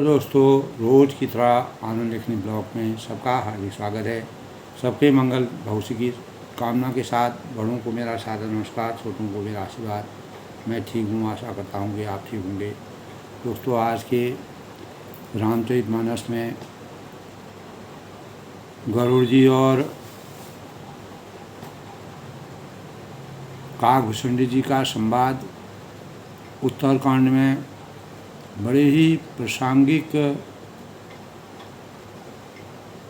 दोस्तों, रोज़ की तरह आनंद लिखनी ब्लॉग में सबका हार्दिक स्वागत है। सबके मंगल भविष्य की कामना के साथ बड़ों को मेरा सादर नमस्कार, छोटों को मेरा आशीर्वाद। मैं ठीक हूँ, आशा करता हूँ कि आप ठीक होंगे। दोस्तों, आज के रामचरितमानस में गरुड़ जी और काकभूषणी जी का संवाद उत्तरकांड में बड़े ही प्रासंगिक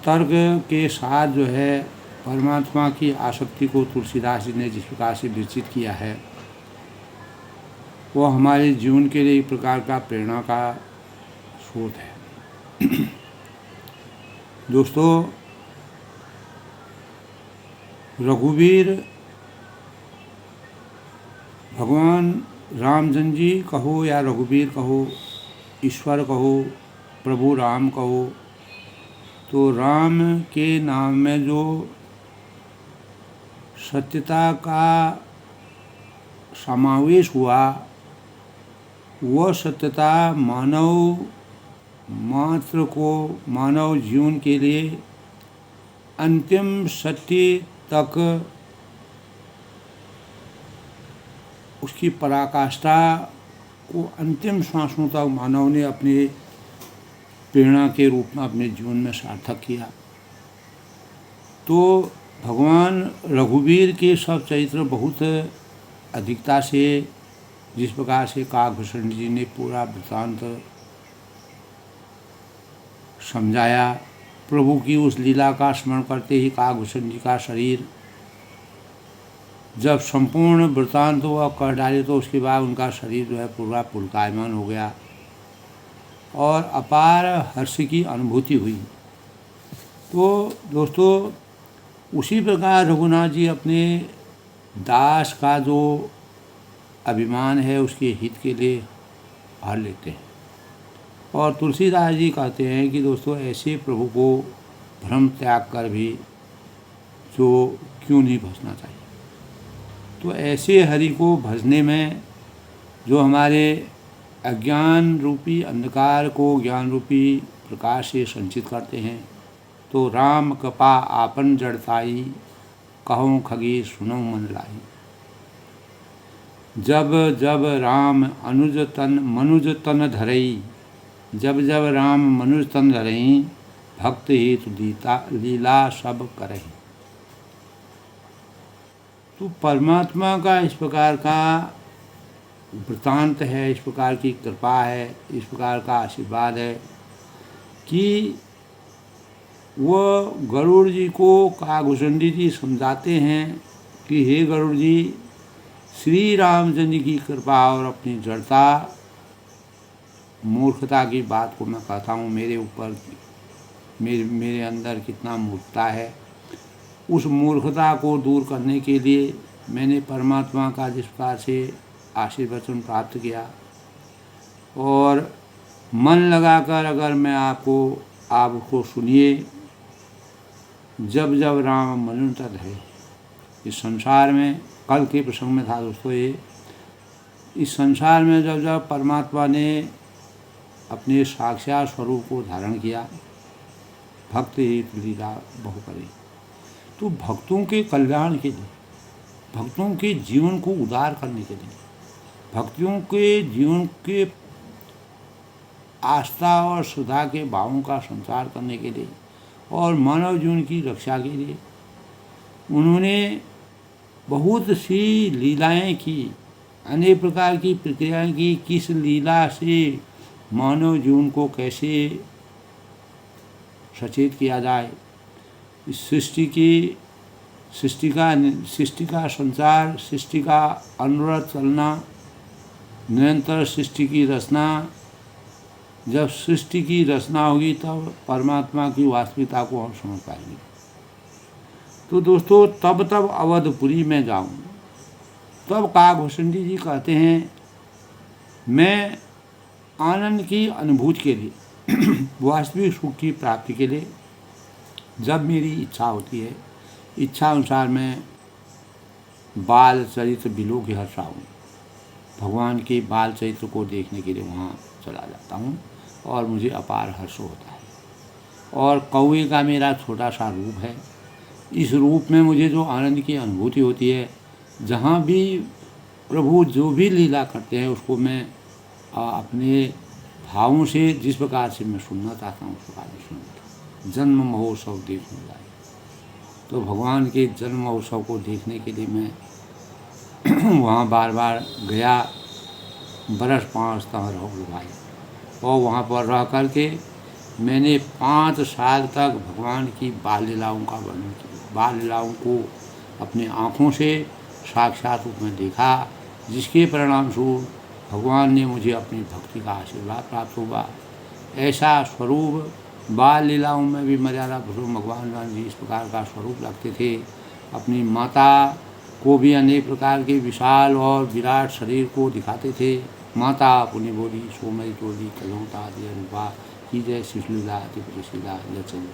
तर्क के साथ जो है परमात्मा की आसक्ति को तुलसीदास जी ने जिस प्रकार से विकसित किया है, वो हमारे जीवन के लिए एक प्रकार का प्रेरणा का स्रोत है। दोस्तों, रघुवीर भगवान रामचंद्र जी कहो या रघुवीर कहो, ईश्वर कहो, प्रभु राम कहो, तो राम के नाम में जो सत्यता का समावेश हुआ, वह सत्यता मानव मात्र को, मानव जीवन के लिए अंतिम सत्य तक उसकी पराकाष्ठा को अंतिम श्वासों तक मानव ने अपने प्रेरणा के रूप में अपने जीवन में सार्थक किया। तो भगवान रघुवीर के सब चरित्र बहुत अधिकता से, जिस प्रकार से काकभूषणी जी ने पूरा वृत्तांत समझाया, प्रभु की उस लीला का स्मरण करते ही काकभूषणी जी का शरीर जब संपूर्ण वृत्तांत वह कह डाले, तो उसके बाद उनका शरीर जो है पूरा पुलकायमान हो गया और अपार हर्ष की अनुभूति हुई। तो दोस्तों, उसी प्रकार रघुनाथ जी अपने दास का जो अभिमान है उसके हित के लिए हर लेते हैं। और तुलसीदास जी कहते हैं कि दोस्तों, ऐसे प्रभु को भ्रम त्याग कर भी जो क्यों नहीं भजना चाहिए। तो ऐसे हरि को भजने में जो हमारे अज्ञान रूपी अंधकार को ज्ञान रूपी प्रकाश से संचित करते हैं, तो राम कृपा आपन जड़ताई, कहूँ खगी सुनो मन लाई। जब जब राम मनुज तन धरई, जब जब राम मनुज तन धरई, भक्त हेतु लीला सब करही। तो परमात्मा का इस प्रकार का वृत्तांत है, इस प्रकार की कृपा है, इस प्रकार का आशीर्वाद है कि वह गरुड़ जी को काकभूषणी जी समझाते हैं कि हे गरुड़ जी, श्री रामचंद्र की कृपा और अपनी जड़ता, मूर्खता की बात को मैं कहता हूँ, मेरे ऊपर मेरे अंदर कितना मूर्खता है, उस मूर्खता को दूर करने के लिए मैंने परमात्मा का जिस प्रकार से आशीर्वचन प्राप्त किया, और मन लगाकर अगर मैं आपको सुनिए, जब जब राम मनुतन है। इस संसार में, कल के प्रसंग में था दोस्तों ये, इस संसार में जब जब परमात्मा ने अपने साक्षात स्वरूप को धारण किया, भक्त ही लीला बहु करी। तो भक्तों के कल्याण के लिए, भक्तों के जीवन को उदार करने के लिए, भक्तों के जीवन के आस्था और श्रद्धा के भावों का संचार करने के लिए और मानव जीवन की रक्षा के लिए उन्होंने बहुत सी लीलाएं की, अनेक प्रकार की प्रक्रियाएं की। किस लीला से मानव जीवन को कैसे सचेत किया जाए, इस सृष्टि का संचार, सृष्टि का अनुरत चलना, निरंतर सृष्टि की रचना। जब सृष्टि की रचना होगी तब परमात्मा की वास्तविकता को हम समझ पाएंगे। तो दोस्तों, तब तब अवधपुरी में जाऊं। तब काकभूषणी जी कहते हैं, मैं आनंद की अनुभूति के लिए, वास्तविक सुख की प्राप्ति के लिए जब मेरी इच्छा होती है, इच्छा अनुसार मैं बाल चरित्र बिलो के हर्षा हूँ, भगवान के बाल चरित्र को देखने के लिए वहाँ चला जाता हूँ। और मुझे अपार हर्ष होता है। और कौवे का मेरा छोटा सा रूप है। इस रूप में मुझे जो आनंद की अनुभूति होती है, जहाँ भी प्रभु जो भी लीला करते हैं उसको मैं अपने भावों से जिस प्रकार से मैं सुनना चाहता हूँ उस प्रकार से सुनता हूँ। जन्म महोत्सव देखने जाए तो भगवान के जन्म महोत्सव को देखने के लिए मैं वहाँ बार बार गया। बरस 5 तक रहो भाई, और वहाँ पर रह कर के मैंने 5 साल तक भगवान की बाल लीलाओं का वर्णन किया। बाल लीलाओं को अपने आँखों से साक्षात रूप में देखा, जिसके परिणाम स्वरूप भगवान ने मुझे अपनी भक्ति का आशीर्वाद प्राप्त हुआ। ऐसा स्वरूप बाल लीलाओं में भी मर्यादा पुरुषोत्तम भगवान राम जी इस प्रकार का स्वरूप रखते थे। अपनी माता को भी अनेक प्रकार के विशाल और विराट शरीर को दिखाते थे। माता पुण्य बोली सोमई चोली कलौता दिया रूपा की जय शिशलीला अतिशिला लचन।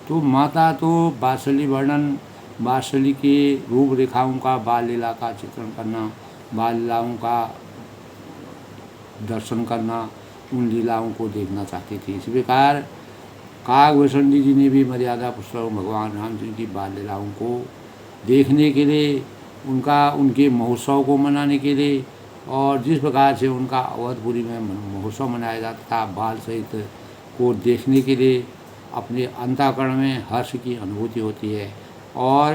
तो माता तो वात्सल्य वर्णन, वात्सल्य के रूप रेखाओं का, बाल लीला का चित्रण करना, बाल लीलाओं का दर्शन करना, उन लीलाओं को देखना चाहती थी। इसी प्रकार कागभूषणी जी ने भी मर्यादा पुरुषोत्तम भगवान राम जी की बाल लीलाओं को देखने के लिए, उनके महोत्सव को मनाने के लिए, और जिस प्रकार से उनका अवधपुरी में महोत्सव मनाया जाता था बाल सहित को देखने के लिए अपने अंतःकरण में हर्ष की अनुभूति होती है। और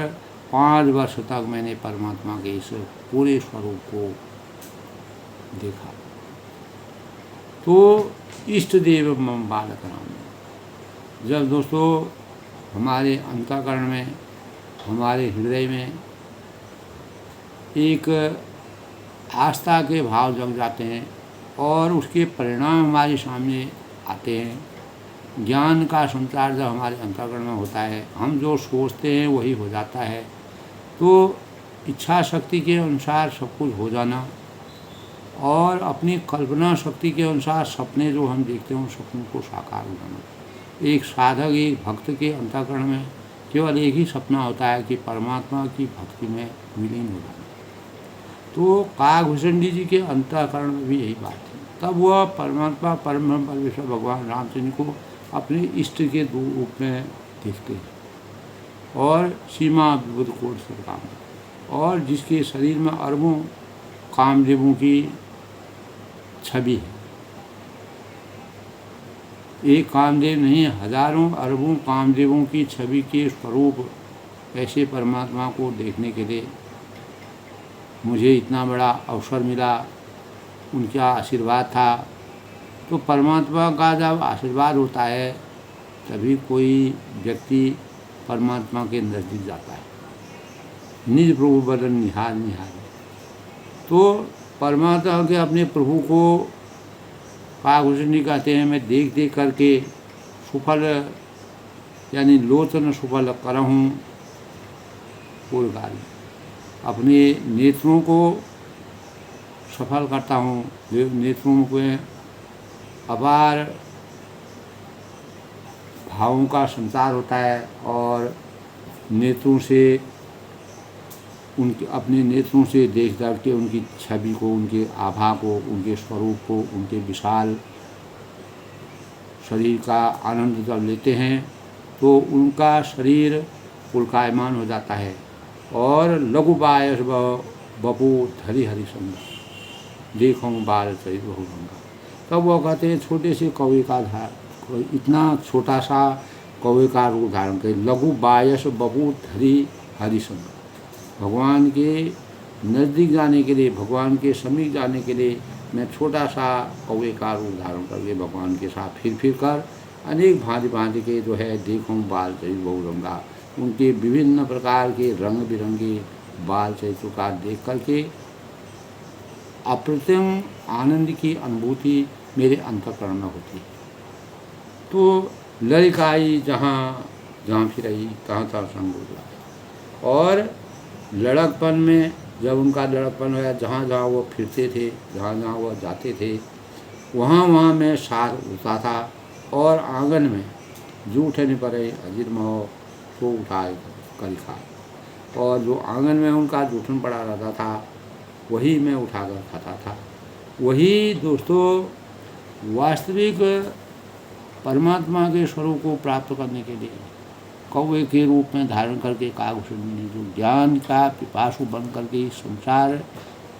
5 वर्ष तक मैंने परमात्मा के इस पूरे स्वरूप को देखा। तो इष्ट देव मम बालक राम। जब दोस्तों हमारे अंतःकरण में, हमारे हृदय में एक आस्था के भाव जग जाते हैं और उसके परिणाम हमारे सामने आते हैं, ज्ञान का संचार जब हमारे अंतःकरण में होता है, हम जो सोचते हैं वही हो जाता है। तो इच्छा शक्ति के अनुसार सब कुछ हो जाना और अपनी कल्पना शक्ति के अनुसार सपने जो हम देखते हैं उन सपनों को साकार हो जाना। एक साधक, एक भक्त के अंतःकरण में केवल एक ही सपना होता है कि परमात्मा की भक्ति में विलीन हो जाना। तो कागभूषणी जी के अंतःकरण में भी यही बात है। तब वह परमात्मा परम परमेश्वर भगवान रामचंद्र को अपने इष्ट के रूप में देखते हैं और सीमा विबुध कोट सरकार, और जिसके शरीर में अरबों कामदेवों की छवि है। एक कामदेव नहीं, हजारों अरबों कामदेवों की छवि के स्वरूप ऐसे परमात्मा को देखने के लिए मुझे इतना बड़ा अवसर मिला, उनका आशीर्वाद था। तो परमात्मा का जब आशीर्वाद होता है तभी कोई व्यक्ति परमात्मा के नज़दीक जाता है। निज प्रभु बदन निहार निहार। तो परमात्मा के अपने प्रभु को कागभूषणी कहते हैं। मैं देख देख करके सुफल यानी लोचन सुफल करहूँ पुरगारी, अपने नेत्रों को सफल करता हूँ। नेत्रों के अपार भावों का संचार होता है और नेत्रों से उनके अपने नेत्रों से देख करके उनकी छवि को, उनके आभा को, उनके स्वरूप को, उनके विशाल शरीर का आनंद जब लेते हैं तो उनका शरीर पुलकायमान हो जाता है। और लघु बायस बपू धरी हरि संग देखूँ बाल सहित बहुरंगा। तब वो कहते हैं छोटे से कौवे का इतना छोटा सा कौवे का रूप धारण करे, लघु बायस बपू धरी हरि संग। भगवान के नज़दीक जाने के लिए, भगवान के समीप जाने के लिए मैं छोटा सा कौवे का रूप धारण करके भगवान के साथ फिर कर अनेक भांति भांति के जो है देखूँ बाल सहित बहुरंगा, उनके विभिन्न प्रकार के रंग बिरंगे बाल सहित का देख करके अप्रतिम आनंद की अनुभूति मेरे अंतःकरण में होती है। तो लड़काई जहाँ जहाँ फिरई तहाँ तहाँ संग बुझाए। और लड़कपन में जब उनका लड़कपन हुआ, जहाँ जहाँ वो फिरते थे, जहाँ जहाँ वो जाते थे, वहाँ वहाँ मैं सार उठता था। और आंगन में जूठे नहीं पड़े अजीर महो तो उठाए करी खा, और जो आंगन में उनका जूठन पड़ा रहता था वही मैं उठाकर खाता था। वही दोस्तों वास्तविक परमात्मा के स्वरूप को प्राप्त करने के लिए कौवे के रूप में धारण करके काकभूषणी ने जो ज्ञान का पिपासु बन करके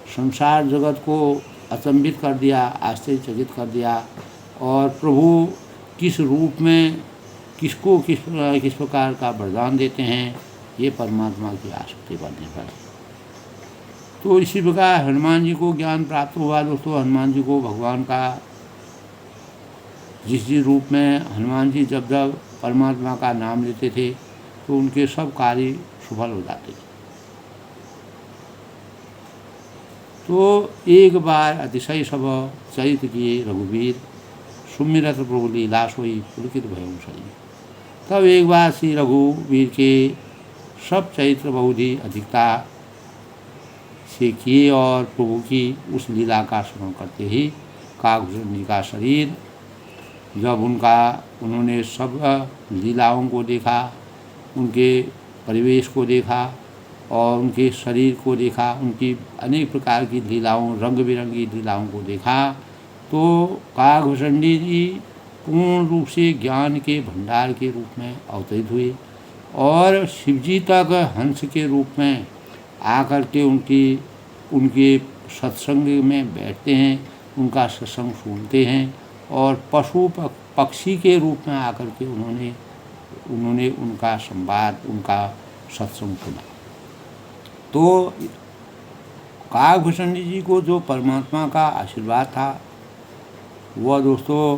संसार जगत को अचंभित कर दिया, आश्चर्यचकित कर दिया, और प्रभु किस रूप में किसको किस प्रकार का वरदान देते हैं, ये परमात्मा की आसक्ति बढ़ने पर। तो इसी प्रकार हनुमान जी को ज्ञान प्राप्त हुआ दोस्तों। हनुमान जी को भगवान का जिस रूप में हनुमान जी जब जब परमात्मा का नाम लेते थे तो उनके सब कार्य सफल हो जाते थे। तो एक बार अतिशय सब चरित किए रघुवीर, सुमिरत प्रभु लीला सोई पुलकित भयउ सही। तब एक बार श्री रघुवीर के सब चरित्र बहुत ही अधिकता से किए और प्रभु की उस लीला का स्मरण करते ही काकभूषण जी का शरीर जब उन्होंने सब लीलाओं को देखा, उनके परिवेश को देखा और उनके शरीर को देखा, उनकी अनेक प्रकार की लीलाओं, रंग बिरंगी लीलाओं को देखा, तो काकभूषण जी पूर्ण रूप से ज्ञान के भंडार के रूप में अवतरित हुए और शिवजी तक हंस के रूप में आकर के उनके सत्संग में बैठते हैं, उनका सत्संग सुनते हैं और पशु पक्षी के रूप में आकर के उन्होंने उनका संवाद, उनका सत्संग सुना। तो काकभूषण जी को जो परमात्मा का आशीर्वाद था वह दोस्तों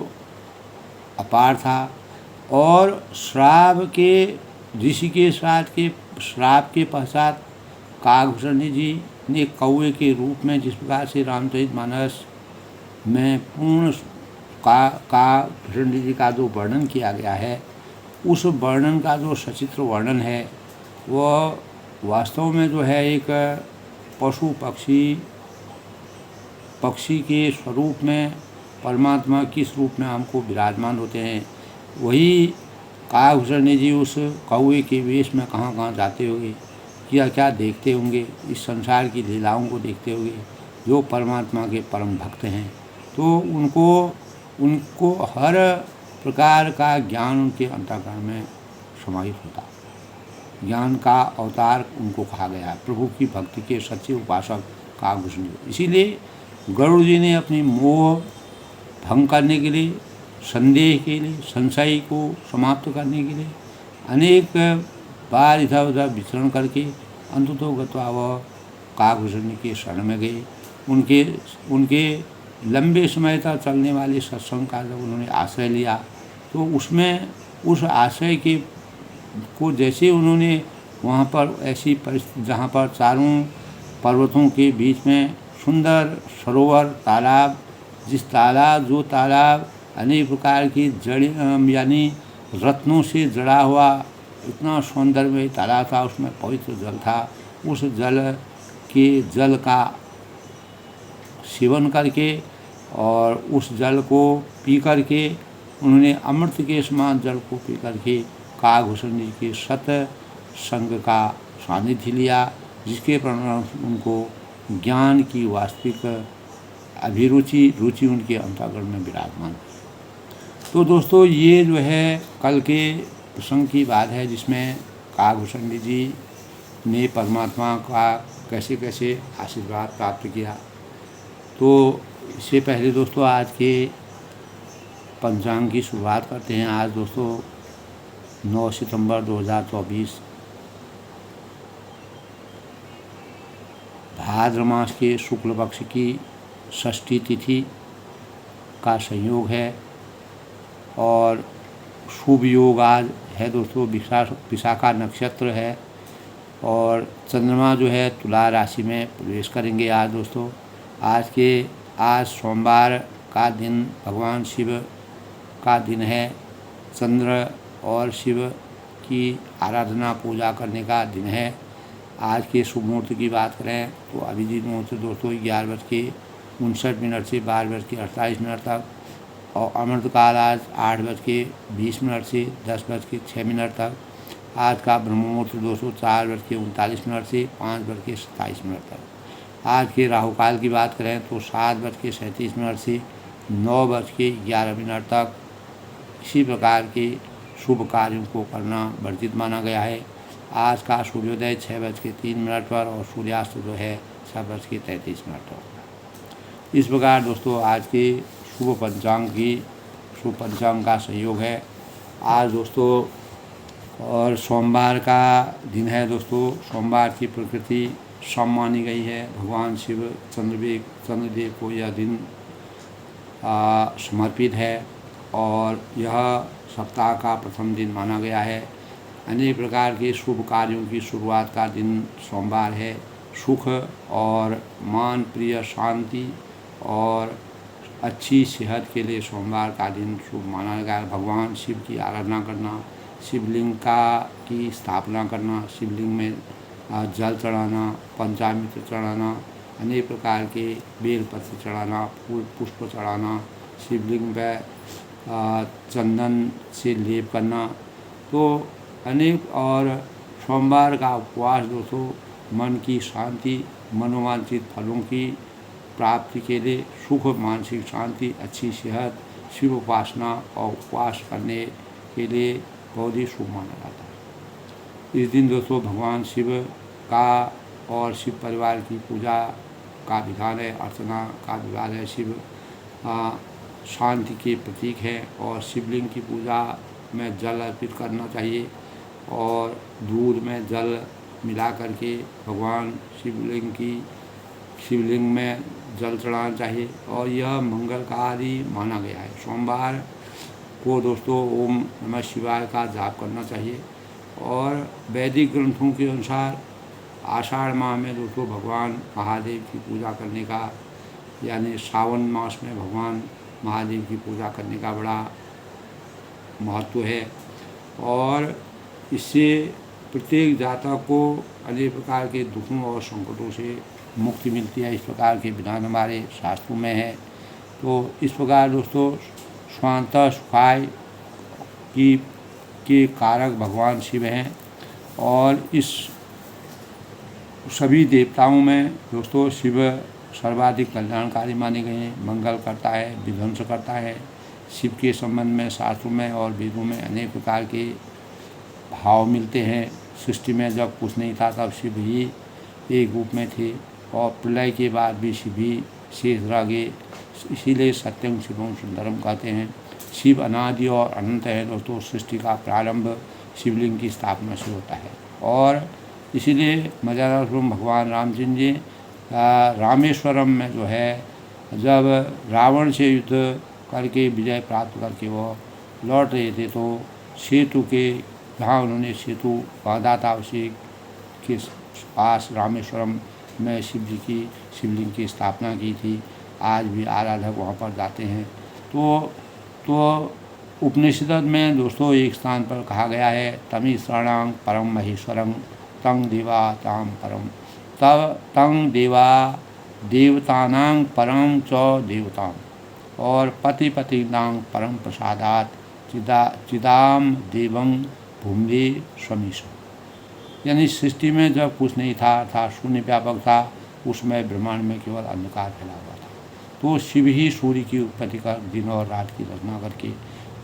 अपार था। और ऋषि के श्राप के पश्चात काकभूषण जी ने कौवे के रूप में जिस प्रकार से रामचरितमानस में पूर्ण काकभूषण जी का जो वर्णन किया गया है, उस वर्णन का जो सचित्र वर्णन है वह वास्तव में जो है एक पशु पक्षी के स्वरूप में परमात्मा किस रूप में हमको विराजमान होते हैं, वही काकभूषण जी उस कौवे के वेश में कहाँ कहाँ जाते होंगे, क्या क्या देखते होंगे, इस संसार की लीलाओं को देखते होंगे। जो परमात्मा के परम भक्त हैं तो उनको हर प्रकार का ज्ञान उनके अंतःकरण में समाहित होता। ज्ञान का अवतार उनको कहा गया, प्रभु की भक्ति के सच्चे उपासक काकभूषण जी। इसीलिए गरुड़ जी ने अपनी मोह भंग करने के लिए, संदेह के लिए, संशय को समाप्त करने के लिए अनेक बार इधर उधर विचरण करके अंततः गत्वा वह काकभूषण जी के शरण में गए। उनके लंबे समय तक चलने वाले सत्संग का जब उन्होंने आश्रय लिया तो उसमें उस आश्रय को जैसे उन्होंने वहाँ पर ऐसी परिस्थिति जहाँ पर चारों पर्वतों के बीच में सुंदर सरोवर तालाब, जो तालाब अनेक प्रकार की जड़ यानी रत्नों से जड़ा हुआ इतना सौंदर्य तालाब था, उसमें पवित्र जल था। उस जल का सेवन करके और उस जल को पी करके उन्होंने अमृत के समान जल को पी करके काकभूषण जी के सत्संग का सानिध्य लिया, जिसके परिणाम उनको ज्ञान की वास्तविक रुचि उनके अंतःकरण में विराजमान। तो दोस्तों ये जो है कल के प्रसंग की बात है जिसमें काकभूषण जी ने परमात्मा का कैसे कैसे आशीर्वाद प्राप्त किया। तो इससे पहले दोस्तों आज के पंचांग की शुरुआत करते हैं। आज दोस्तों 9 सितंबर 2024 भाद्र मास के शुक्ल पक्ष की षष्ठी तिथि का संयोग है और शुभ योग आज है दोस्तों विशाखा नक्षत्र है और चंद्रमा जो है तुला राशि में प्रवेश करेंगे आज दोस्तों। आज सोमवार का दिन भगवान शिव का दिन है। चंद्र और शिव की आराधना पूजा करने का दिन है। आज के शुभ मुहूर्त की बात करें तो अभिजीत मुहूर्त दोस्तों 11:59 से 12:48 तक और अमृतकाल आज 8:20 से 10:06 तक। आज का ब्रह्म मुहूर्त दोस्तों 4:39 से 5:27 तक। आज के राहु काल की बात करें तो 7:37 से 9:11 तक किसी प्रकार के शुभ कार्यों को करना वर्जित माना गया है। आज का सूर्योदय 6:03 पर और सूर्यास्त जो है 6:33 पर। इस प्रकार दोस्तों आज के शुभ पंचांग का सहयोग है। आज दोस्तों और सोमवार का दिन है दोस्तों। सोमवार की प्रकृति सम मानी गई है। भगवान शिव चंद्रदेव को यह दिन समर्पित है और यह सप्ताह का प्रथम दिन माना गया है। अनेक प्रकार के शुभ कार्यों की शुरुआत का दिन सोमवार है। सुख और मान प्रिय शांति और अच्छी सेहत के लिए सोमवार का दिन शुभ माना गया है। भगवान शिव की आराधना करना, शिवलिंग की स्थापना करना, शिवलिंग में जल चढ़ाना, पंचामृत चढ़ाना, अनेक प्रकार के बेलपत्र चढ़ाना, फूल पुष्प चढ़ाना, शिवलिंग पर चंदन से लेप करना, तो अनेक और सोमवार का उपवास दोस्तों मन की शांति, मनोवांछित फलों की प्राप्ति के लिए, सुख, मानसिक शांति, अच्छी सेहत, शिव उपासना और उपवास करने के लिए बहुत ही शुभ माना जाता है। इस दिन दोस्तों भगवान शिव का और शिव परिवार की पूजा का विधान है, अर्चना का विधान है। शिव शांति के प्रतीक है और शिवलिंग की पूजा में जल अर्पित करना चाहिए और दूध में जल मिला करके भगवान शिवलिंग में जल चढ़ाना चाहिए और यह मंगलकारी माना गया है। सोमवार को दोस्तों ओम नमः शिवाय का जाप करना चाहिए और वैदिक ग्रंथों के अनुसार आषाढ़ माह में दोस्तों भगवान महादेव की पूजा करने का, यानी सावन मास में भगवान महादेव की पूजा करने का बड़ा महत्व है और इससे प्रत्येक जातक को अनेक प्रकार के दुखों और संकटों से मुक्ति मिलती है। इस प्रकार के विधान हमारे शास्त्रों में है। तो इस प्रकार दोस्तों स्वांतः सुखाय के कारक भगवान शिव हैं और इस सभी देवताओं में दोस्तों शिव सर्वाधिक कल्याणकारी माने गए हैं। मंगल करता है, विध्वंस करता है। शिव के संबंध में शास्त्रों में और वेदों में अनेक प्रकार के भाव मिलते हैं। सृष्टि में जब कुछ नहीं था तब शिव ही एक रूप में थे और प्रलय के बाद भी शिव ही शेष रह गए। इसीलिए सत्यम शिवम सुंदरम कहते हैं। शिव अनादि और अनंत है दोस्तों। सृष्टि का प्रारंभ शिवलिंग की स्थापना से होता है और इसीलिए मर्यादा भगवान रामचंद्र जी रामेश्वरम में जो है जब रावण से युद्ध करके विजय प्राप्त करके वो लौट रहे थे तो सेतु के जहाँ उन्होंने सेतु बांधा था उसी के पास रामेश्वरम में शिवलिंग की स्थापना की थी। आज भी आराधक वहाँ पर जाते हैं। तो उपनिषद में दोस्तों एक स्थान पर कहा गया है तमी शरणां परम महेश्वरं तं देवा ताम परम तं देवा देवतानां परम च देवतां और पतिनां परम प्रसादात चिदाम देवं भूमि स्वमीश। यानी सृष्टि में जब कुछ नहीं था शून्य व्यापक था, उसमें ब्रह्मांड में केवल अंधकार फैला हुआ था। तो शिव ही सूर्य की उत्पत्ति कर दिन और रात की रचना करके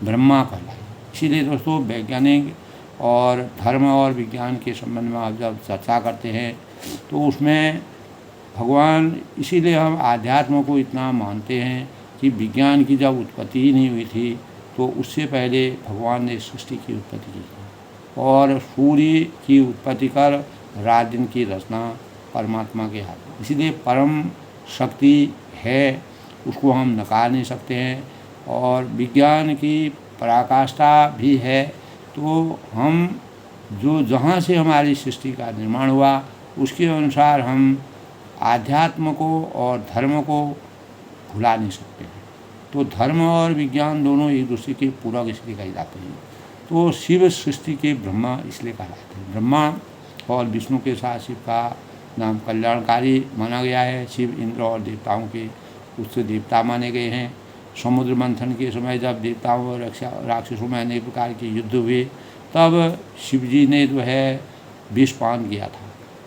ब्रह्मा कहलाए। इसीलिए दोस्तों वैज्ञानिक और धर्म और विज्ञान के संबंध में आप जब चर्चा करते हैं तो उसमें भगवान, इसीलिए हम आध्यात्म को इतना मानते हैं कि विज्ञान की जब उत्पत्ति ही नहीं हुई थी तो उससे पहले भगवान ने सृष्टि की उत्पत्ति की और सूर्य की उत्पत्ति कर रात दिन की रचना परमात्मा के हाथ। इसीलिए परम शक्ति है, उसको हम नकार नहीं सकते हैं और विज्ञान की पराकाष्ठा भी है। तो हम जो जहाँ से हमारी सृष्टि का निर्माण हुआ उसके अनुसार हम आध्यात्म को और धर्म को भुला नहीं सकते हैं। तो धर्म और विज्ञान दोनों एक दूसरे के पूरक इसलिए कहे जाते हैं। तो शिव सृष्टि के ब्रह्मा इसलिए कहलाते हैं। ब्रह्मा और विष्णु के साथ शिव का नाम कल्याणकारी माना गया है। शिव इंद्र और देवताओं के उच्च देवता माने गए हैं। समुद्र मंथन के समय जब देवताओं और राक्षसों में अनेक प्रकार के युद्ध हुए तब शिव जी ने जो है विष पान किया था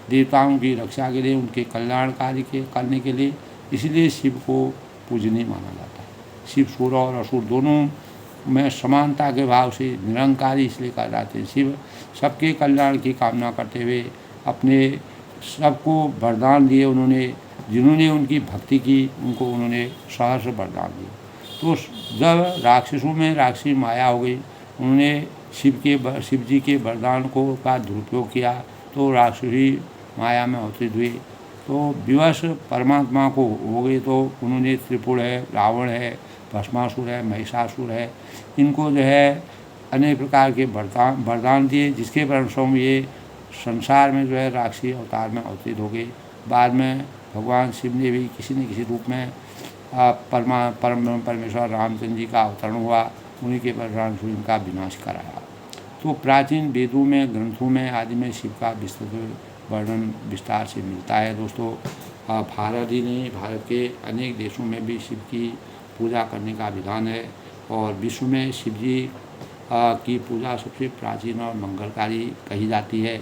देवताओं की रक्षा के लिए, उनके कल्याणकारी के करने के लिए। इसलिए शिव को पूजनीय माना जाता है। शिव सुर और असुर दोनों में समानता के भाव से निरंकारी इसलिए कहा जाते हैं। शिव सबके कल्याण की कामना करते हुए अपने सबको वरदान दिए उन्होंने, जिन्होंने उनकी भक्ति की उनको उन्होंने सहस्र वरदान दिए। तो जब राक्षसों में राक्षसी माया हो गई, उन्होंने शिव जी के वरदान को का दुरुपयोग किया तो राक्षसी माया में अवतरित हुए। तो विवश परमात्मा को हो गए तो उन्होंने त्रिपुर है, रावण है, भस्मासुर है, महिषासुर है, इनको जो है अनेक प्रकार के वरदान दिए, जिसके परिणाम ये संसार में जो है राक्षसी अवतार में अवतरित हो गए। बाद में भगवान शिव ने भी किसी न किसी रूप में परम परमेश्वर रामचंद्र जी का अवतरण हुआ, उन्हीं के परिणाम से इनका विनाश कराया। तो प्राचीन वेदों में, ग्रंथों में आदि में शिव का विस्तृत वर्णन विस्तार से मिलता है। दोस्तों, भारत ही नहीं, भारत के अनेक देशों में भी शिव की पूजा करने का विधान है और विश्व में शिव जी की पूजा सबसे प्राचीन और मंगलकारी कही जाती है।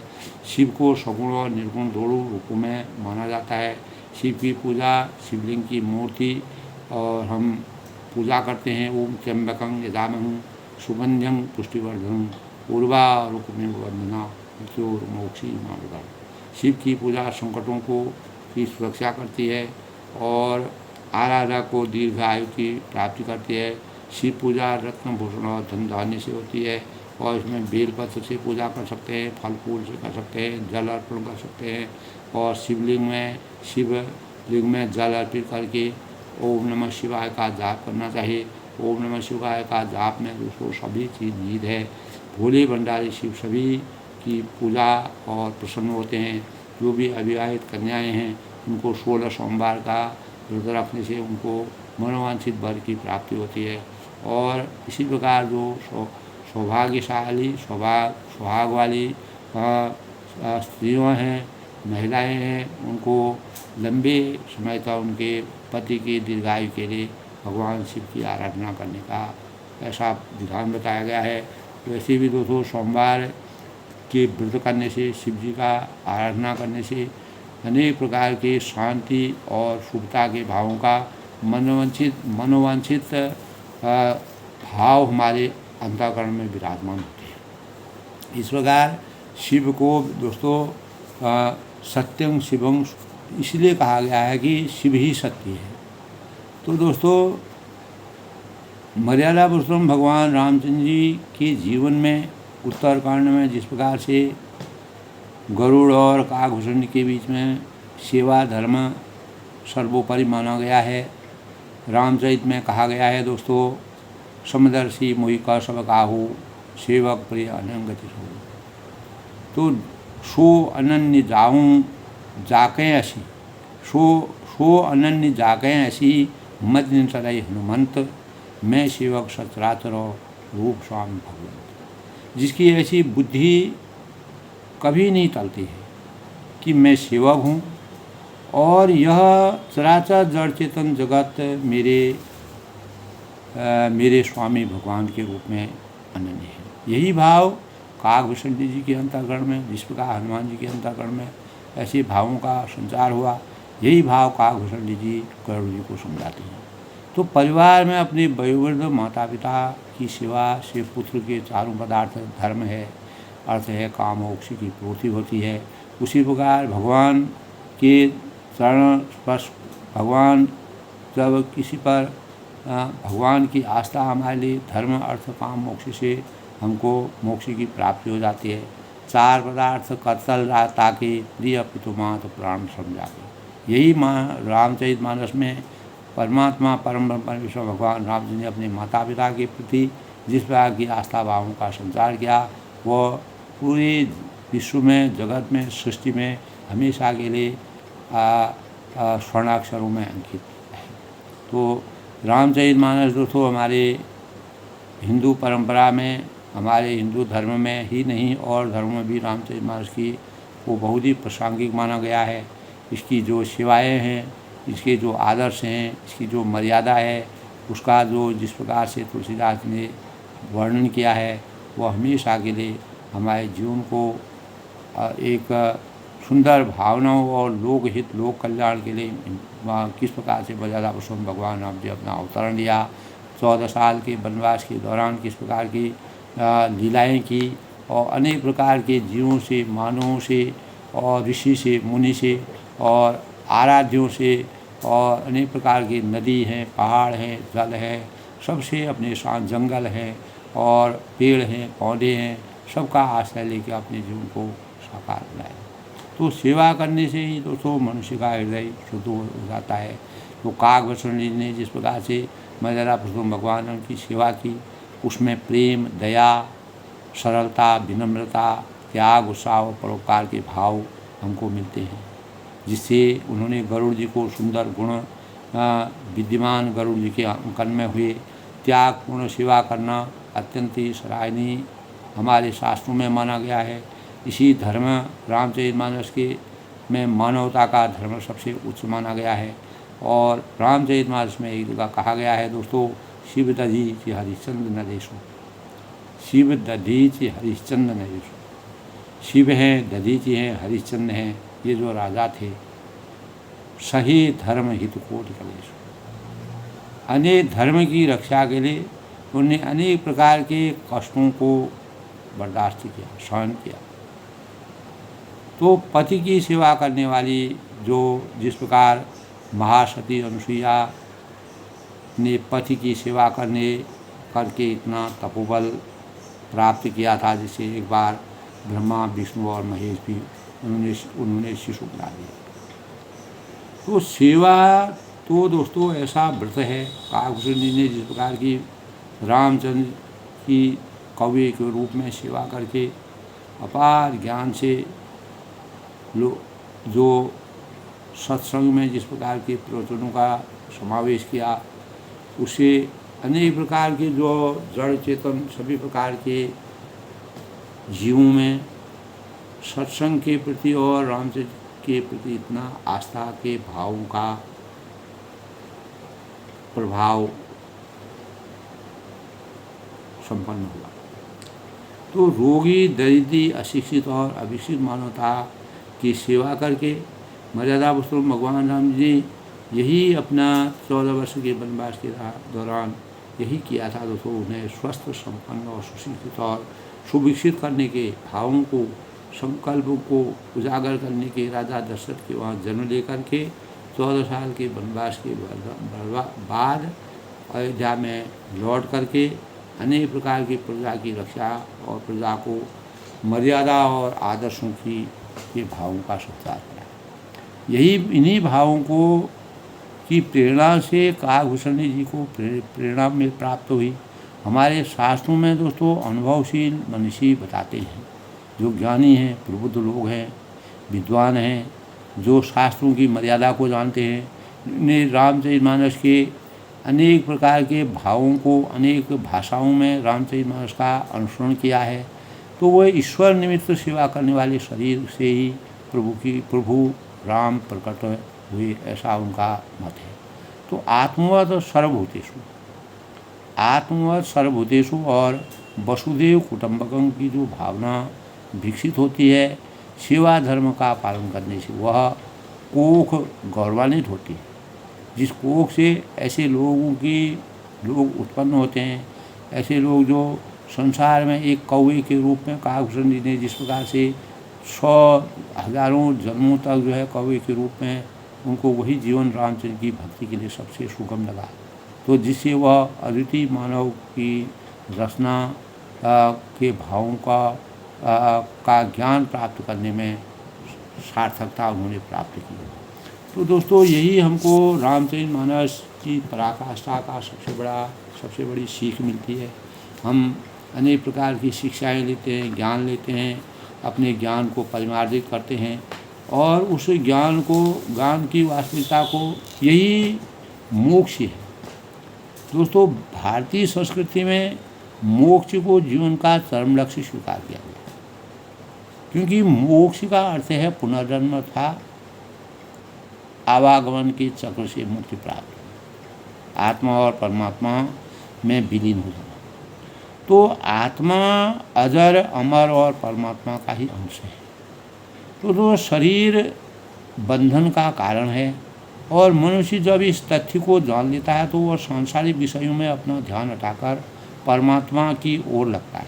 शिव को सगुण और निर्गुण दोनों रूपों में माना जाता है। शिव की पूजा शिवलिंग की मूर्ति और हम पूजा करते हैं। ओम त्र्यंबकं यजामहं सुगंध्यं पुष्टिवर्धनम् उर्वारुकमिव वंदना मृत्योर्मोक्षी मामृता। शिव की पूजा संकटों की सुरक्षा करती है और आराधक को दीर्घ आयु की प्राप्ति करती है। शिव पूजा रत्न भूषण और धन धान्य से होती है और इसमें बेलपत्र से पूजा कर सकते हैं, फल फूल से कर सकते हैं, जल अर्पण कर सकते हैं और शिवलिंग में जल अर्पित करके ओम नमः शिवाय का जाप करना चाहिए। ओम नमः शिवाय का जाप में दोस्तों सभी चीज़ निहित है। भोले भंडारी शिव सभी की पूजा और प्रसन्न होते हैं। जो भी अविवाहित कन्याएं हैं उनको 16 सोमवार का व्रत रखने से उनको मनोवांछित वर की प्राप्ति होती है। और इसी प्रकार जो सौभाग्यशाली सुहाग वाली स्त्रियों हैं, महिलाएं हैं, उनको लंबे समय तक उनके पति की दीर्घायु के लिए भगवान शिव की आराधना करने का ऐसा विधान बताया गया है। वैसे भी दोस्तों सोमवार के व्रत करने से, शिव जी का आराधना करने से अनेक प्रकार के शांति और शुभता के भावों का मनोवांछित भाव हमारे अंतःकरण में विराजमान होते हैं। इस प्रकार शिव को दोस्तों सत्यं शिवं इसलिए कहा गया है कि शिव ही सत्य है। तो दोस्तों मर्यादा पुरुषोत्तम भगवान रामचंद्र जी के जीवन में उत्तरकांड में जिस प्रकार से गरुड़ और काकभूषण के बीच में सेवा धर्म सर्वोपरि माना गया है, रामचरित में कहा गया है दोस्तों, समदर्शी मोहि का सब काहू सेवक प्रिय अनंगति हो। तो सो अनन्य जाऊँ जाके ऐसी सो अनन्य जाके ऐसी मत दिन सदाई हनुमंत मैं सेवक सचराचर रूप स्वामी भगवंत। जिसकी ऐसी बुद्धि कभी नहीं टलती है कि मैं सेवक हूँ और यह चराचर जड़ चेतन जगत मेरे स्वामी भगवान के रूप में अनन्य है। यही भाव काकभूषण जी के अंतःकरण में, जिस प्रकार हनुमान जी के अंतःकरण में ऐसे भावों का संचार हुआ, यही भाव काकभूषण जी गरुड़ जी को समझाते हैं। तो परिवार में अपने वयोवृद्ध माता पिता की सेवा से पुत्र के चारों पदार्थ धर्म है, अर्थ है, काम मोक्ष की पूर्ति होती है। उसी प्रकार भगवान के चरण स्पर्श, भगवान जब किसी पर भगवान की आस्था हमारे लिए धर्म अर्थ काम मोक्ष से हमको मोक्ष की प्राप्ति हो जाती है। चार पदार्थ कर्तल ताकि प्रिय पितुमात प्राण समझाते। यही रामचरित मानस में परमात्मा परम परमेश्वर भगवान राम जी ने अपने माता पिता के प्रति जिस प्रकार की आस्था भावों का संचार किया, वह पूरे विश्व में, जगत में, सृष्टि में हमेशा के लिए स्वर्णाक्षरों में अंकित है। तो रामचरितमानस दोस्तों हमारे हिंदू परंपरा में, हमारे हिंदू धर्म में ही नहीं और धर्म में भी रामचरितमानस की को बहुत ही प्रासंगिक माना गया है। इसकी जो सेवाएं हैं, इसके जो आदर्श हैं, इसकी जो मर्यादा है, उसका जो जिस प्रकार से तुलसीदास ने वर्णन किया है, वह हमेशा के लिए हमारे जीवन को एक सुंदर भावनाओं और लोकहित लोक कल्याण के लिए किस प्रकार से मर्यादा पुरुषोत्तम भगवान राम जी अपना अवतरण लिया 14 साल के वनवास के दौरान किस प्रकार की लीलाएँ की और अनेक प्रकार के जीवों से, मानवों से और ऋषि से, मुनि से और आराध्यों से और अनेक प्रकार की नदी हैं, पहाड़ हैं, जल है, सबसे अपने साथ जंगल है और पेड़ हैं, पौधे हैं, सबका आश्रय लेकर अपने जीवन को साकार बनाया। तो सेवा करने से ही दोस्तों मनुष्य का हृदय शुद्ध हो जाता है। तो काकभूषण जी ने जिस प्रकार से मर्यादा पुरुषोत्तम भगवान की सेवा की, उसमें प्रेम, दया, सरलता, विनम्रता, त्याग, उत्साह और परोपकार के भाव हमको मिलते हैं, जिससे उन्होंने गरुड़ जी को सुंदर गुण विद्यमान गरुड़ जी के अंकन में हुए। त्यागपूर्ण सेवा करना अत्यंत ही सराहनीय हमारे शास्त्रों में माना गया है। इसी धर्म रामचरितमानस के में मानवता का धर्म सबसे उच्च माना गया है। और रामचरितमानस में एक जगह कहा गया है दोस्तों, शिव दधीचि हरिश्चंद्र नरेशु, शिव दधीचि हरिश्चंद्र नरेशु। शिव हैं, दधीचि हैं, हरिश्चंद्र हैं, ये जो राजा थे, सही धर्म हित कोटि कलेश, अनेक धर्म की रक्षा के लिए उन्हें अनेक प्रकार के कष्टों को बर्दाश्त किया, सहन किया। तो पति की सेवा करने वाली जो जिस प्रकार महासती अनुसुईया ने पति की सेवा करके इतना तपोबल प्राप्त किया था, जिसे एक बार ब्रह्मा, विष्णु और महेश भी उन्होंने शिशु बना दिया। तो सेवा तो दोस्तों ऐसा व्रत है, काकभूषण जी ने जिस प्रकार की रामचंद्र की कवि के रूप में सेवा करके अपार ज्ञान से जो सत्संग में जिस प्रकार के प्रवचनों का समावेश किया, उसे अनेक प्रकार के जो जड़ चेतन सभी प्रकार के जीवों में सत्संग के प्रति और रामचंद्र के प्रति इतना आस्था के भावों का प्रभाव संपन्न हुआ। तो रोगी, दरिद्री, अशिक्षित और अभिषिक्त मानवता की सेवा करके मर्यादा पुरुषोत्तम भगवान राम जी यही अपना 14 वर्ष के वनवास के दौरान यही किया था दोस्तों। उन्हें स्वस्थ, संपन्न और सुशिक्षित और सुविकसित करने के भावों को, संकल्पों को उजागर करने के राजा दशरथ के वहाँ जन्म लेकर के 14 साल के वनवास के बाद अयोध्या में लौट करके अनेक प्रकार की प्रजा की रक्षा और प्रजा को मर्यादा और आदर्शों के भावों का सत्कार किया। यही इन्हीं भावों को की प्रेरणा से काकभूषण जी को प्रेरणा में प्राप्त हुई। हमारे शास्त्रों में दोस्तों अनुभवशील मनीषी बताते हैं, जो ज्ञानी हैं, प्रबुद्ध लोग हैं, विद्वान हैं, जो शास्त्रों की मर्यादा को जानते हैं, ने रामचरितमानस के अनेक प्रकार के भावों को अनेक भाषाओं में रामचरितमानस का अनुसरण किया है। तो वह ईश्वर निमित्त सेवा करने वाले शरीर से ही प्रभु राम प्रकट हुए, ऐसा उनका मत है। तो आत्मवत सर्वभूतेषु और वसुदेव कुटुंबकम की जो भावना विकसित होती है सेवा धर्म का पालन करने से, वह कोख गौरवान्वित होती है। जिस कोख से ऐसे लोग उत्पन्न होते हैं, ऐसे लोग जो संसार में एक कौवे के रूप में काकभूषण जी ने जिस प्रकार से 100,000 जन्मों तक जो है कौवे के रूप में उनको वही जीवन रामचंद्र की भक्ति के लिए सबसे सुगम लगा, तो जिससे वह अद्वितीय मानव की रचना के भावों का ज्ञान प्राप्त करने में सार्थकता उन्होंने प्राप्त की। तो दोस्तों यही हमको रामचरितमानस की पराकाष्ठा का सबसे बड़ी सीख मिलती है। हम अनेक प्रकार की शिक्षाएं लेते हैं, ज्ञान लेते हैं, अपने ज्ञान को परिमार्जित करते हैं और उस ज्ञान की वास्तविकता को यही मोक्ष है। दोस्तों भारतीय संस्कृति में मोक्ष को जीवन का चरम लक्ष्य स्वीकार किया गया, क्योंकि मोक्ष का अर्थ है पुनर्जन्म था आवागमन के चक्र से मुक्ति प्राप्त, आत्मा और परमात्मा में विलीन हो जाना। तो आत्मा अजर, अमर और परमात्मा का ही अंश है। तो जो शरीर बंधन का कारण है, और मनुष्य जब इस तथ्य को जान लेता है तो वह सांसारिक विषयों में अपना ध्यान हटाकर परमात्मा की ओर लगता है।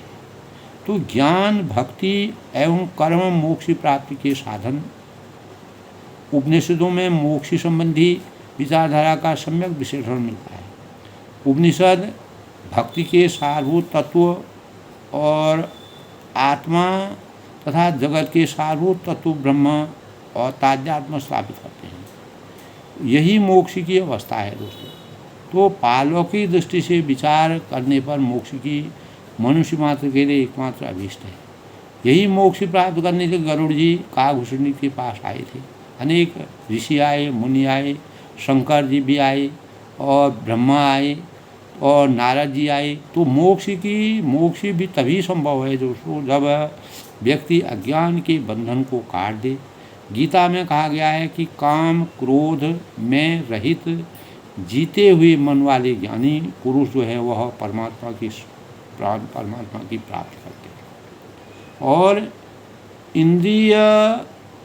तो ज्ञान, भक्ति एवं कर्म मोक्ष प्राप्ति के साधन। उपनिषदों में मोक्ष संबंधी विचारधारा का सम्यक विश्लेषण मिलता है। उपनिषद भक्ति के सारभूत तत्व और आत्मा तथा जगत के सारभूत तत्व ब्रह्म और तादात्म्य स्थापित करते हैं। यही मोक्ष की अवस्था है दोस्तों। तो पारलौकिक दृष्टि से विचार करने पर मोक्ष की मनुष्य मात्र के लिए एकमात्र अभीष्ट है। यही मोक्ष प्राप्त करने के गरुड़ जी काकभूषणी के पास आए थे। अनेक ऋषि आए, मुनि आए, शंकर जी भी आए और ब्रह्मा आए और नारद जी आए। तो मोक्ष भी तभी संभव है दोस्तों जब व्यक्ति अज्ञान के बंधन को काट दे। गीता में कहा गया है कि काम क्रोध में रहित जीते हुए मन वाले ज्ञानी पुरुष जो है वह परमात्मा की प्राप्ति करते हैं। और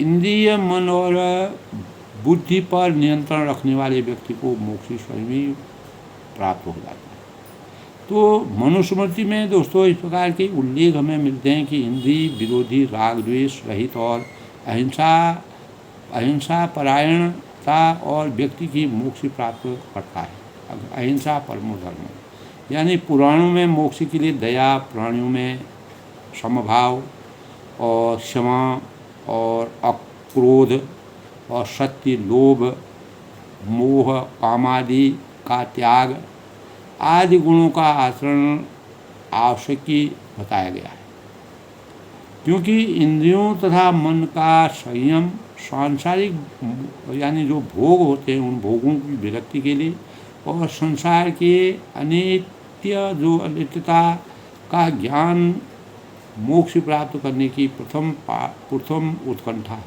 इंद्रिय मन और बुद्धि पर नियंत्रण रखने वाले व्यक्ति को मोक्ष स्वयं ही प्राप्त हो जाता है। तो मनुस्मृति में दोस्तों इस प्रकार के उल्लेख हमें मिलते हैं कि इंद्रिय विरोधी, राग द्वेष रहित और अहिंसा परायणता और व्यक्ति की मोक्ष प्राप्त करता है। अहिंसा परमो धर्म, यानी पुराणों में मोक्ष के लिए दया, प्राणियों में समभाव और क्षमा और अक्रोध और सत्य, लोभ, मोह, कामादि का त्याग आदि गुणों का आचरण आवश्यक बताया गया है। क्योंकि इंद्रियों तथा मन का संयम सांसारिक यानी जो भोग होते हैं उन भोगों की विरक्ति के लिए और संसार के अनित्यता का ज्ञान मोक्ष प्राप्त करने की प्रथम उत्कंठा है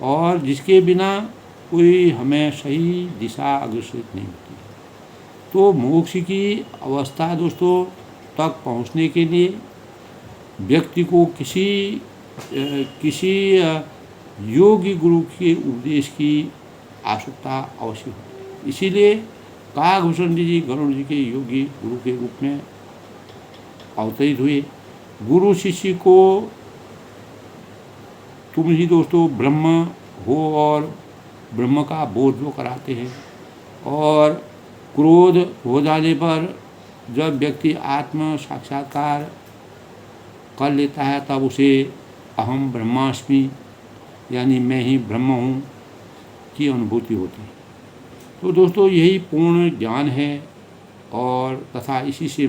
और जिसके बिना कोई हमें सही दिशा अग्रसित नहीं होती। तो मोक्ष की अवस्था दोस्तों तक पहुंचने के लिए व्यक्ति को किसी योगी गुरु के उपदेश की आवश्यकता अवश्य होती है। इसीलिए काकभूषण जी गरुड़ जी के योगी गुरु के रूप में अवतरित हुए। गुरु शिष्य को तुम ही दोस्तों ब्रह्म हो और ब्रह्म का बोध जो कराते हैं। और क्रोध हो जाने पर जब व्यक्ति आत्म साक्षात्कार कर लेता है तब उसे अहम ब्रह्मास्मि यानी मैं ही ब्रह्म हूँ की अनुभूति होती है। तो दोस्तों यही पूर्ण ज्ञान है और तथा इसी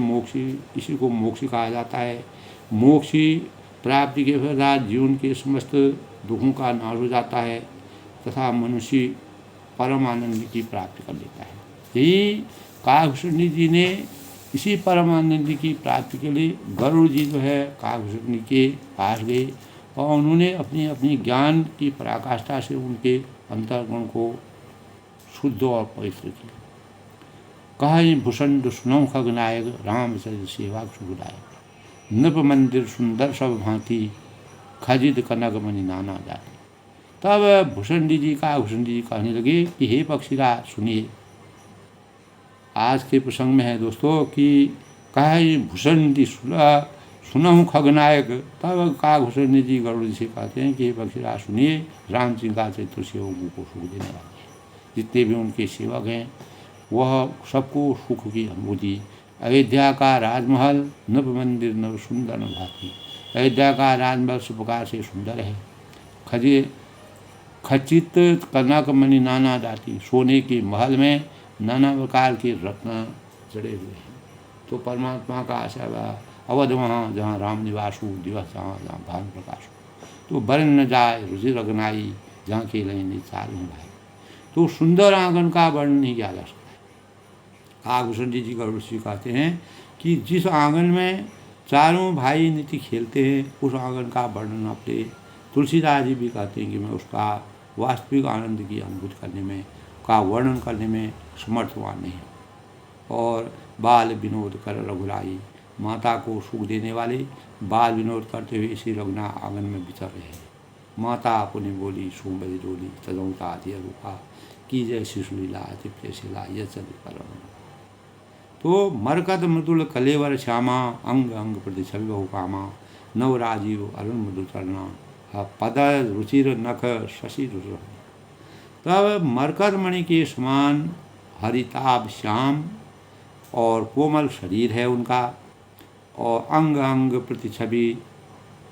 को मोक्ष कहा जाता है। मोक्ष प्राप्ति के पश्चात जीवन के समस्त दुखों का नाश हो जाता है तथा मनुष्य परम आनंद की प्राप्ति कर लेता है। यही काकभूषणी जी ने इसी परम आनंद की प्राप्ति के लिए गरुड़ जी जो है काकभूषणी के पास गए और उन्होंने अपनी अपनी ज्ञान की पराकाष्ठा से उनके अंतर्गुण को शुद्ध और पवित्र किया। कहा भूषण दुष्णव खगनायक राम सज सेवा सुखदायक नृप मंदिर सुंदर सब भांति खजित कनक मणि नाना जाति। तब भूषण जी कहने लगे कि हे पक्षीराज सुनिए। आज के प्रसंग में है दोस्तों कि कहा भूषण जी सुनहु खगनायक। तब काकभूषण जी गरुड़ जी से कहते हैं कि हे पक्षीराज सुनिए, राम जी का चरित्र सेवकों को सुख देने वाले हैं। जितने भी उनके सेवक हैं वह सबको सुख की अनुभूति। अयोध्या का राजमहल नव मंदिर नव सुंदर न भाती। अयोध्या का राजमहल इस प्रकार से सुंदर है। खचित कनक मणि नाना जाति, सोने के महल में नाना प्रकार के रत्न जड़े हुए हैं। तो परमात्मा का आशा अवध वहाँ जहाँ राम निवास हो, दिवस जहाँ भानु प्रकाश हो। तो वर्ण न जाए रुचि रगनाई, जहाँ के लेने चारों भाई। तो सुंदर आंगन का वर्णन नहीं किया जा सकता। काकभूषण जी गरुड़ जी कहते हैं कि जिस आंगन में चारों भाई नित्य खेलते हैं उस आंगन का वर्णन अपने तुलसीदास जी भी कहते हैं कि मैं उसका वास्तविक आनंद की अनुभूति करने में का वर्णन करने में समर्थवान नहीं है। और बाल विनोद कर रघुराई, माता को सुख देने वाले बाल विनोद करते हुए इसी रघुना आंगन में विचर रहे हैं। माता अपने बोली सो बजे डोली तदौता दिया रूपा, की जय शिशुलीला तिप्रेशिला यह चली परम। तो मरकत मृदुल कलेवर श्यामा अंग अंग प्रतिछवि बहु कामा नव राजीव अरुण मृदु चरणा पद रुचिर नख शशि रुचि। तब मरकत मणि के समान हरिताभ श्याम और कोमल शरीर है उनका, और अंग अंग प्रतिछवि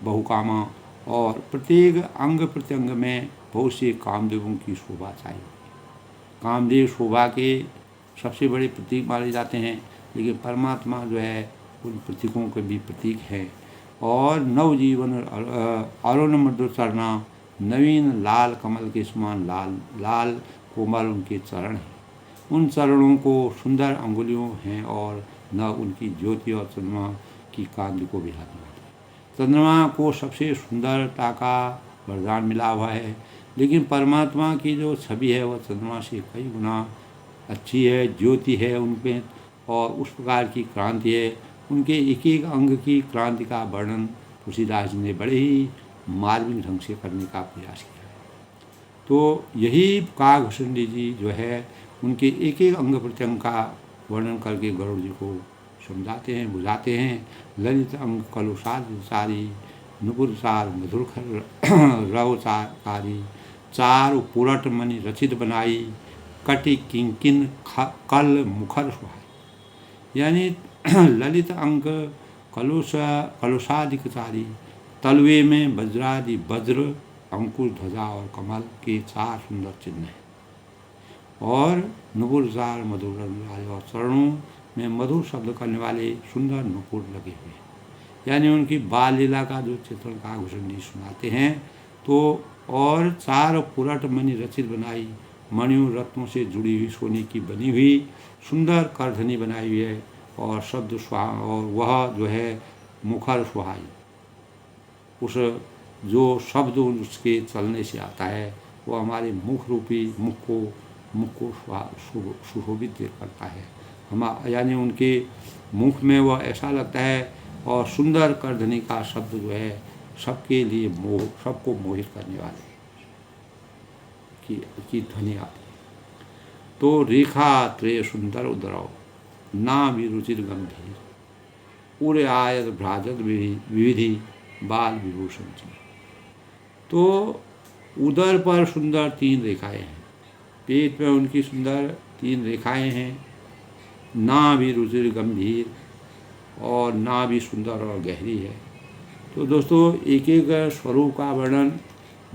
बहुकामा, और प्रत्येक अंग प्रत्यंग में बहुत से कामदेवों की शोभा चाहिए। कामदेव शोभा के सबसे बड़े प्रतीक माने जाते हैं, लेकिन परमात्मा जो है उन प्रतीकों के भी प्रतीक हैं। और नवजीवन अरुण मृदु चरना, नवीन लाल कमल के समान लाल लाल कोमल उनके चरण हैं। उन चरणों को सुंदर अंगुलियों हैं और न उनकी ज्योति और चंद्रमा की कांति को भी हाथ में। चंद्रमा को सबसे सुंदरता का वरदान मिला हुआ है, लेकिन परमात्मा की जो छवि है वह चंद्रमा से कई गुना अच्छी है, ज्योति है उनमें, और उस प्रकार की क्रांति है। उनके एक एक अंग की क्रांति का वर्णन तुलसीदास जी ने बड़े ही मार्मिक ढंग से करने का प्रयास किया है। तो यही काकभूषणी जी जो है उनके एक एक अंग प्रत्यंग का वर्णन करके गरुड़ जी को समझाते हैं, बुझाते हैं। ललित अंग कलुषारी नुपुरसार मधुर रवचारी, चार पुरट मणि रचित बनाई, कटि किंकिन कल मुखर सुहाई। यानी ललित अंग कलुषाधिकचारी, तलवे में वज्रादि वज्र अंकुर ध्वजा और कमल के चार सुंदर चिन्ह हैं, और नुपुरसार मधुर रंग, और चरणों में मधुर शब्द करने वाले सुंदर नुपुर लगे हुए हैं। यानी उनकी बाल लीला का जो चित्रण काकभूषण जी सुनाते हैं। तो और चार पुरट मणि रचित बनाई, मणियों रत्नों से जुड़ी हुई सोने की बनी हुई सुंदर करधनी बनाई हुई है, और शब्द और वह जो है मुखर सुहाई, उस जो शब्द उसके चलने से आता है वह हमारे मुख रूपी मुख को सुशोभित करता है। यानी उनके मुख में वह ऐसा लगता है, और सुंदर करधनी का शब्द जो है सबके लिए सबको मोहित करने वाले की ध्वनि आती है। तो रेखा त्रय सुंदर उदरव ना विरुचिर गंभीर, पूरे आयत भ्राजत विविधि बाल विभूषण जी। तो उदर पर सुंदर 3 रेखाएं हैं, पेट में उनकी सुंदर 3 रेखाएं हैं, ना भी रुचिर गंभीर, और ना भी सुंदर और गहरी है। तो दोस्तों एक एक स्वरूप का वर्णन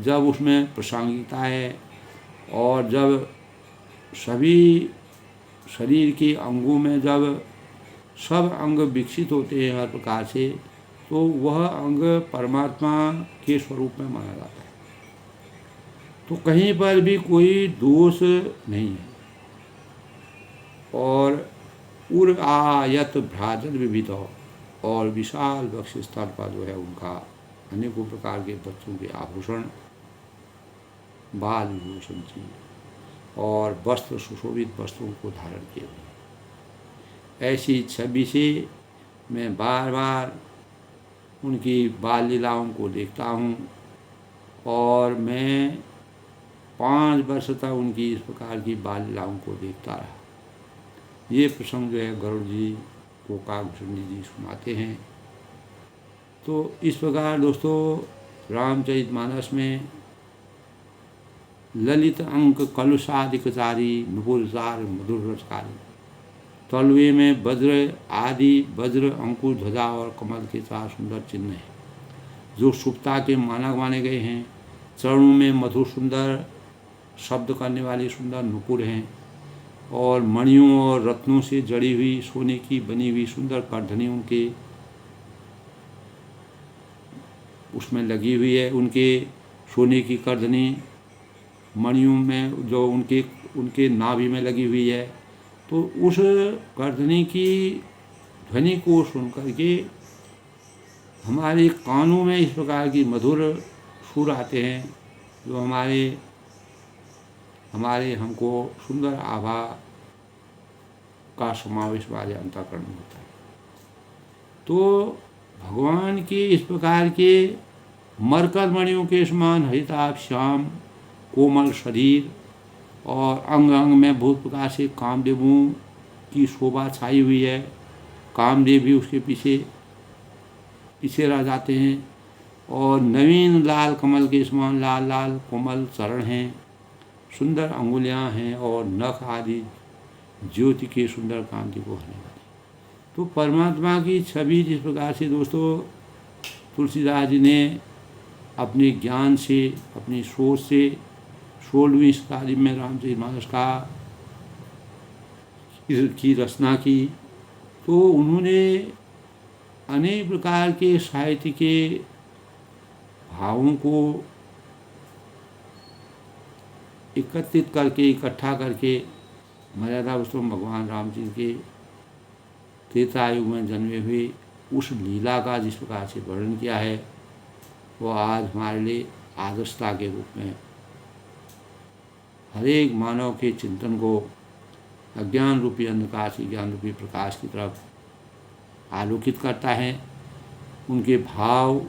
जब उसमें प्रासंगिकता है, और जब सभी शरीर के अंगों में जब सब अंग विकसित होते हैं हर प्रकार से, तो वह अंग परमात्मा के स्वरूप में माना जाता है। तो कहीं पर भी कोई दोष नहीं है। और उर आयत भ्राजत विविध, और विशाल वक्ष स्थल पर जो है उनका अनेकों प्रकार के बच्चों के आभूषण, बाल विभूषण जी, और वस्त्र सुशोभित वस्त्रों को धारण किए हुए। ऐसी छवि से मैं बार बार उनकी बाल लीलाओं को देखता हूँ, और मैं 5 वर्ष तक उनकी इस प्रकार की बाल लीलाओं को देखता रहा। ये प्रसंग जो है गरुड़ जी को काकभूषण जी सुनाते हैं। तो इस प्रकार दोस्तों रामचरितमानस में ललित अंक कलुषाधिकचारी नुपुरसार मधुर रसकारी, तलवे में वज्र आदि वज्र अंकुर ध्वजा और कमल के 4 सुंदर चिन्ह हैं जो शुभता के मानक माने गए हैं। चरणों में मधुर सुंदर शब्द करने वाले सुंदर नुपुर हैं, और मणियों और रत्नों से जड़ी हुई सोने की बनी हुई सुंदर करधनी उनके उसमें लगी हुई है। उनके सोने की करधनी मणियों में जो उनके नाभि में लगी हुई है। तो उस करधनी की ध्वनि को सुनकर के हमारे कानों में इस प्रकार की मधुर सुर आते हैं, जो हमारे हमको सुंदर आभा का समावेश वाले अंतःकरण में होता है। तो भगवान के इस प्रकार के मरकत मणियों के समान हरिताभ श्याम कोमल शरीर और अंग अंग में बहुत प्रकार से कामदेवों की शोभा छाई हुई है। कामदेव भी उसके पीछे पीछे रह जाते हैं। और नवीन लाल कमल के समान लाल लाल कोमल चरण हैं, सुंदर अंगुलियां हैं और नख आदि ज्योति के सुंदर कांति को हरने वाली। तो परमात्मा की छवि जिस प्रकार से दोस्तों तुलसीदास जी ने अपने ज्ञान से, अपनी सोच से 16वीं शताब्दी में रामचरितमानस का की रचना की, तो उन्होंने अनेक प्रकार के साहित्य के भावों को एकत्रित करके, इकट्ठा करके मर्यादा पुरुषोत्तम भगवान राम जी के त्रेतायुग में जन्मे हुए उस लीला का जिस प्रकार से वर्णन किया है, वो आज हमारे लिए आदर्शता के रूप में हरेक मानव के चिंतन को अज्ञान रूपी अंधकार से ज्ञान रूपी प्रकाश की तरफ आलोकित करता है। उनके भाव,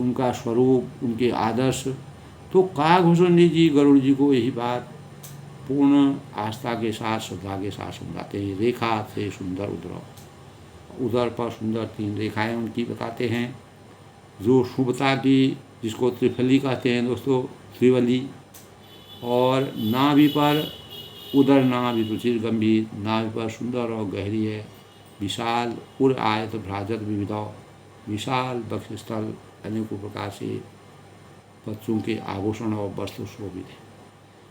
उनका स्वरूप, उनके आदर्श। तो काकभूषण जी गरुड़ जी को यही बात पूर्ण आस्था के साथ, श्रद्धा के साथ समझाते हैं। रेखा से सुंदर उदर पर सुंदर 3 रेखाएं उनकी बताते हैं, जो शुभता की, जिसको त्रिफली कहते हैं दोस्तों, त्रिवली। और नाभि पर उदर नाभि रुचिर गंभीर, नाभि पर सुंदर और गहरी है। विशाल उर आयत भ्राजत विविधा, विशाल वक्षस्थल अनेकों प्रकार से बच्चों के आभूषण और वस्त्र शोभित है।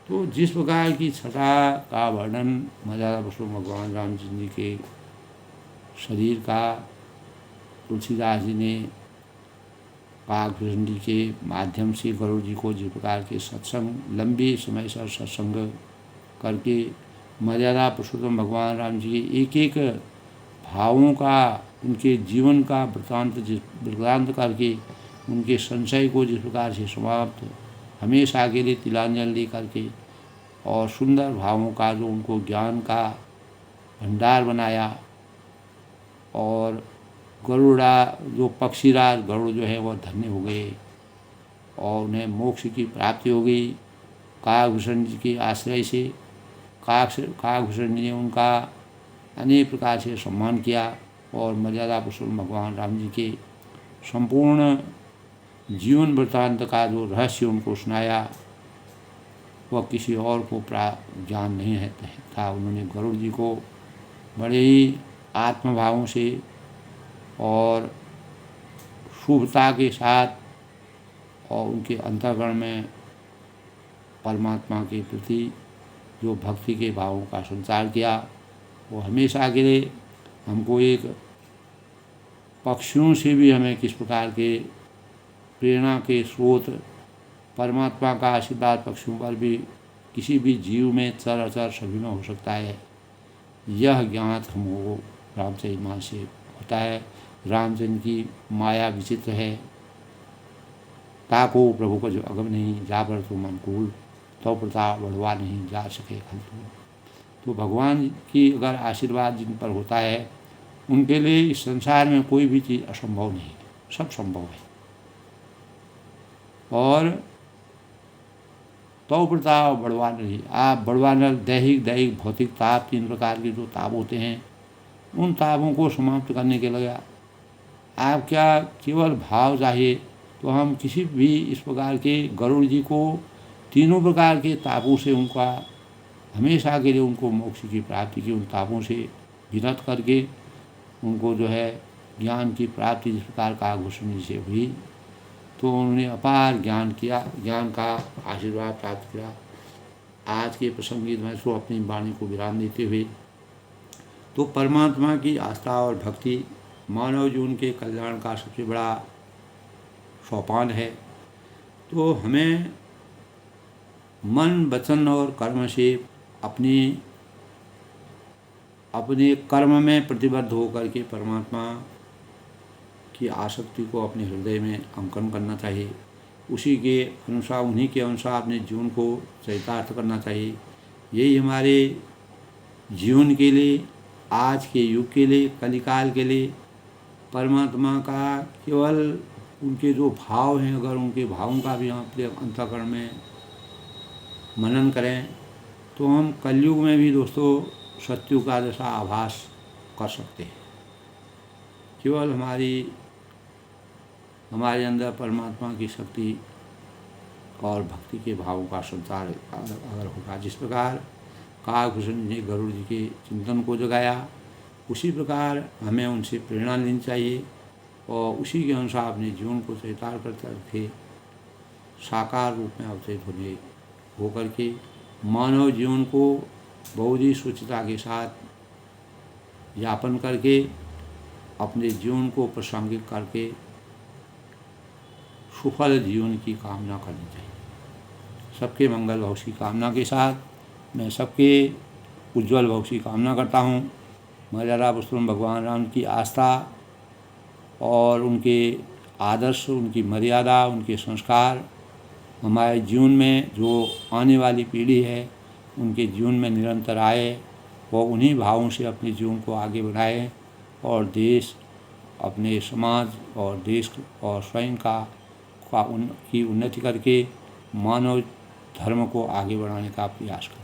तो जिस प्रकार की छटा का वर्णन मर्यादा पुरुषोत्तम भगवान राम जी के शरीर का तुलसीदास जी ने काकभूषण जी के माध्यम से गरुड़ जी को जिस प्रकार के सत्संग, लंबे समय से सत्संग करके मर्यादा पुरुषोत्तम भगवान राम जी के एक एक भावों का, उनके जीवन का वृत्तांत करके उनके संशय को जिस प्रकार से समाप्त हमेशा के लिए तिलांजलि करके और सुंदर भावों का जो उनको ज्ञान का भंडार बनाया। और गरुड़ा जो पक्षीराज गरुड़ जो है वह धन्य हो गए और उन्हें मोक्ष की प्राप्ति हो गई काकभूषण जी के आश्रय से। काकभूषण जी ने उनका अनेक प्रकार से सम्मान किया और मर्यादा पुरुषोत्तम भगवान राम जी के संपूर्ण जीवन वृत्तांत का जो रहस्य उनको सुनाया, वह किसी और को ज्ञान नहीं था। उन्होंने गरुड़ जी को बड़े ही आत्मभावों से और शुभता के साथ और उनके अंतःकरण में परमात्मा के प्रति जो भक्ति के भावों का संचार किया, वो हमेशा के लिए हमको एक पक्षियों से भी हमें किस प्रकार के प्रेरणा के स्रोत, परमात्मा का आशीर्वाद पक्षियों पर भी, किसी भी जीव में, चर अचर सभी में हो सकता है, यह ज्ञात हमको रामचरितमानस से होता है। रामचंद्र की माया विचित्र है, ताको प्रभु को जो अगम नहीं, जा पर तुम अनुकूल, तो प्रताप बढ़वा नहीं, जा सके खलतूल। तो भगवान की अगर आशीर्वाद जिन पर होता है, उनके लिए इस संसार में कोई भी चीज़ असंभव नहीं है, सब संभव है। और तो प्रताप बढ़वा नहीं, आप बढ़वाना दैहिक भौतिक ताप, 3 प्रकार के जो ताप होते हैं, उन तापों को समाप्त करने के लिए आप क्या केवल भाव चाहिए, तो हम किसी भी इस प्रकार के गरुड़ जी को तीनों प्रकार के तापों से उनका हमेशा के लिए उनको मोक्ष की प्राप्ति की, उन तापों से विरत करके उनको जो है ज्ञान की प्राप्ति जिस प्रकार काकभूषण जी से हुई, तो उन्होंने अपार ज्ञान किया, ज्ञान का आशीर्वाद प्राप्त किया। आज के प्रसंगित में सो अपनी वाणी को विराम देते हुए, तो परमात्मा की आस्था और भक्ति मानव जीवन के कल्याण का सबसे बड़ा सोपान है। तो हमें मन, वचन और कर्म से अपने कर्म में प्रतिबद्ध होकर के परमात्मा की आसक्ति को अपने हृदय में अंकन करना चाहिए। उसी के अनुसार, उन्हीं के अनुसार अपने जीवन को चरितार्थ करना चाहिए। यही हमारे जीवन के लिए, आज के युग के लिए, कलिकाल के लिए परमात्मा का केवल उनके जो भाव हैं, अगर उनके भावों का भी हम अपने अंतःकरण में मनन करें तो हम कलयुग में भी दोस्तों सत्युग का जैसा आभास कर सकते हैं। केवल हमारे अंदर परमात्मा की शक्ति और भक्ति के भावों का संचार अगर होगा, जिस प्रकार कालभूषण ने गरुड़ जी के चिंतन को जगाया, उसी प्रकार हमें उनसे प्रेरणा लेनी चाहिए और उसी के अनुसार अपने जीवन को चरितार्थ करके साकार रूप में अवतरित होकर के मानव जीवन को बहुत ही स्वच्छता के साथ यापन करके अपने जीवन को प्रासंगिक करके सुफल जीवन की कामना करनी चाहिए। सबके मंगल भविष्य की कामना के साथ मैं सबके उज्जवल भविष्य की कामना करता हूँ। मर्यादा पुरुषोत्तम भगवान राम की आस्था और उनके आदर्श, उनकी मर्यादा, उनके संस्कार हमारे जीवन में जो आने वाली पीढ़ी है उनके जीवन में निरंतर आए, वो उन्हीं भावों से अपने जीवन को आगे बढ़ाए और देश, अपने समाज और देश और स्वयं की उन्नति करके मानव धर्म को आगे बढ़ाने का प्रयास करें।